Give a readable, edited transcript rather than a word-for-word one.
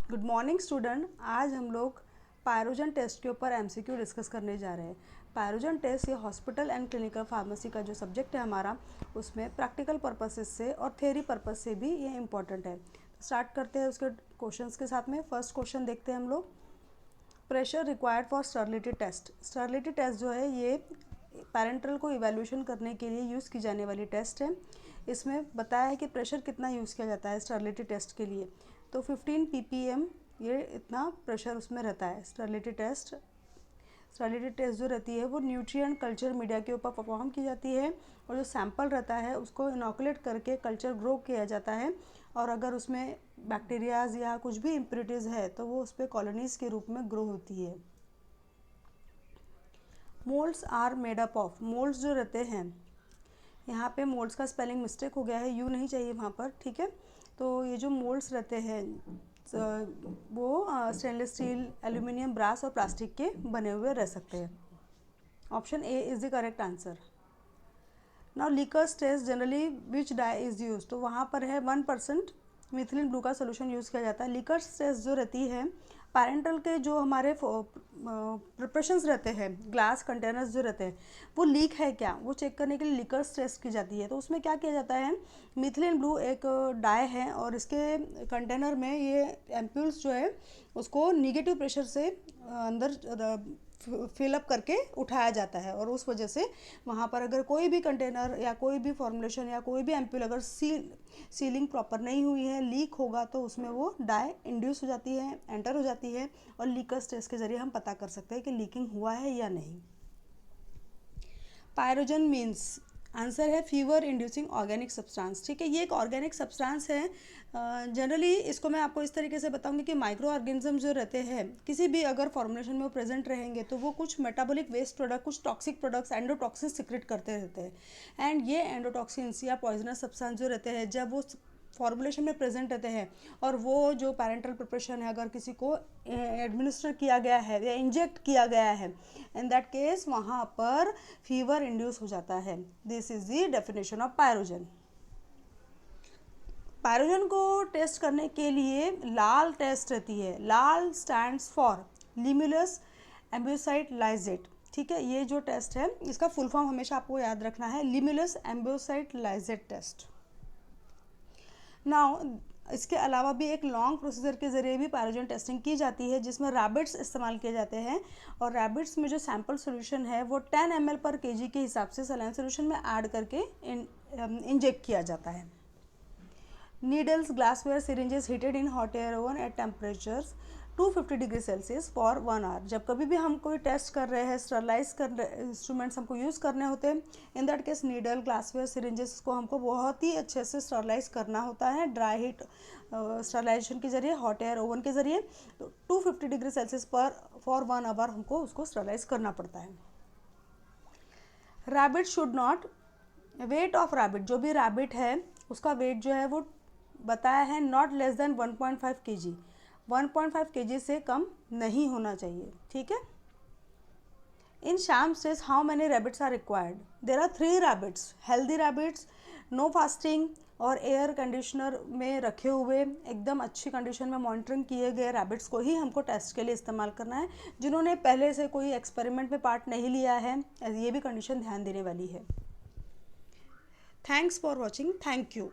Good morning student. आज हम लोग पायरोजन टेस्ट के ऊपर एमसीक्यू डिस्कस करने जा रहे हैं। पायरोजन टेस्ट ये हॉस्पिटल एंड क्लिनिकल फार्मेसी का जो सब्जेक्ट है हमारा, उसमें प्रैक्टिकल पर्पसेस से और थ्योरी पर्पस से भी ये इम्पॉर्टेंट है। स्टार्ट करते हैं उसके क्वेश्चंस के साथ में। फर्स्ट क्वेश्चन देखते हैं हम लोग। Pressure required for sterility test. Sterility test जो है ये पैरेंटल को इवैल्यूएशन करने के लिए यूज़ की जाने वाली टेस्ट है। इसमें बताया है कि प्रेशर कितना यूज़ किया जाता है स्टर्लिटी टेस्ट के लिए। तो 15 ppm ये इतना प्रेशर उसमें रहता है। स्टर्लिटी टेस्ट जो रहती है वो न्यूट्रिएंट कल्चर मीडिया के ऊपर परफॉर्म की जाती है, और जो सैंपल रहता है उसको इनोकुलेट करके कल्चर ग्रो किया जाता है, और अगर उसमें बैक्टीरियाज या कुछ भी इम्प्योरिटीज़ है तो वो उस पर कॉलोनीज़ के रूप में ग्रो होती है। Moulds are made up of. Moulds जो रहते हैं, यहाँ पे मोल्ड्स का स्पेलिंग मिस्टेक हो गया है, यू नहीं चाहिए वहाँ पर, ठीक है। तो ये जो मोल्ड्स रहते हैं वो स्टेनलेस स्टील, एल्यूमिनियम, ब्रास और प्लास्टिक के बने हुए रह सकते हैं। Option A is the correct answer. Now leakers test generally which dye is use. तो वहाँ पर है 1% मिथिलीन ब्लू का सोल्यूशन यूज़ किया जाता है। लिकर्स टेस्ट जो रहती है, पैरेंटल के जो हमारे प्रिपरेशंस रहते हैं, ग्लास कंटेनर्स जो रहते हैं, वो लीक है क्या, वो चेक करने के लिए लिकर्स टेस्ट की जाती है। तो उसमें क्या किया जाता है, मिथिलीन ब्लू एक डाई है और इसके कंटेनर में ये एम्प्यूल्स जो है उसको निगेटिव प्रेशर से अंदर फिलअप करके उठाया जाता है, और उस वजह से वहाँ पर अगर कोई भी कंटेनर या कोई भी फॉर्मुलेशन या कोई भी एम्प्यूल अगर सीलिंग प्रॉपर नहीं हुई है, लीक होगा, तो उसमें वो डाई इंड्यूस हो जाती है, एंटर हो जाती है, और लीकर्स टेस्ट के ज़रिए हम पता कर सकते हैं कि लीकिंग हुआ है या नहीं। पायरोजन मीन्स आंसर है फीवर इंड्यूसिंग ऑर्गेनिक सब्सटेंस। ठीक है, ये एक ऑर्गेनिक सब्सटेंस है। जनरली इसको मैं आपको इस तरीके से बताऊंगी कि माइक्रो ऑर्गेनिज्म जो रहते हैं, किसी भी अगर फॉर्मुलेशन में वो प्रेजेंट रहेंगे तो वो कुछ मेटाबॉलिक वेस्ट प्रोडक्ट, कुछ टॉक्सिक प्रोडक्ट्स, एंडोटॉक्सिन्स सिक्रेट करते रहते हैं। एंड ये एंडोटॉक्सिन्स या पॉइजनस सब्सटेंस जो रहते हैं, जब वो फॉर्मुलेशन में प्रेजेंट रहते हैं और वो जो पैरेंटल प्रिपरेशन है अगर किसी को एडमिनिस्टर किया गया है या इंजेक्ट किया गया है, इन दैट केस वहाँ पर फीवर इंड्यूस हो जाता है। This is the definition of pyrogen. Pyrogen को टेस्ट करने के लिए लाल टेस्ट रहती है। लाल स्टैंड्स फॉर लिमुलस एम्ब्यूसाइट लाइजेट। ठीक है, ये जो टेस्ट है इसका फुल फॉर्म हमेशा आपको याद रखना है, लिमुलस एम्ब्यूसाइट लाइजेट टेस्ट। नाउ इसके अलावा भी एक लॉन्ग प्रोसीजर के ज़रिए भी पायरोजन टेस्टिंग की जाती है, जिसमें रैबिट्स इस्तेमाल किए जाते हैं, और रैबिट्स में जो सैंपल सोल्यूशन है वो 10 ml पर kg के हिसाब से सलाइन सोल्यूशन में ऐड करके इंजेक्ट किया जाता है। Needles glassware syringes heated in hot air oven at temperatures 250 degree Celsius for 1 hour. जब कभी भी हम कोई टेस्ट कर रहे हैं, स्टरलाइज कर रहे इंस्ट्रूमेंट्स हमको यूज़ करने होते हैं, in that case needle, glassware, syringes को हमको बहुत ही अच्छे से स्टरलाइज करना होता है, ड्राई हीट स्टरलाइजेशन के जरिए, हॉट एयर ओवन के जरिए। तो 250 डिग्री सेल्सियस पर फॉर 1 आवर हमको उसको स्टरलाइज करना पड़ता है। Rabbit should not, weight of rabbit, जो भी रैबिट है उसका वेट जो है वो बताया है not less than 1.5 kg, 1.5 kg से कम नहीं होना चाहिए। ठीक है। In sham stage how many rabbits are required. There are 3 rabbits, healthy rabbits, no fasting और एयर कंडीशनर में रखे हुए एकदम अच्छी कंडीशन में मॉनिटरिंग किए गए रैबिट्स को ही हमको टेस्ट के लिए इस्तेमाल करना है। जिन्होंने पहले से कोई एक्सपेरिमेंट में पार्ट नहीं लिया है, ये भी कंडीशन ध्यान देने वाली है। Thanks for watching, thank you.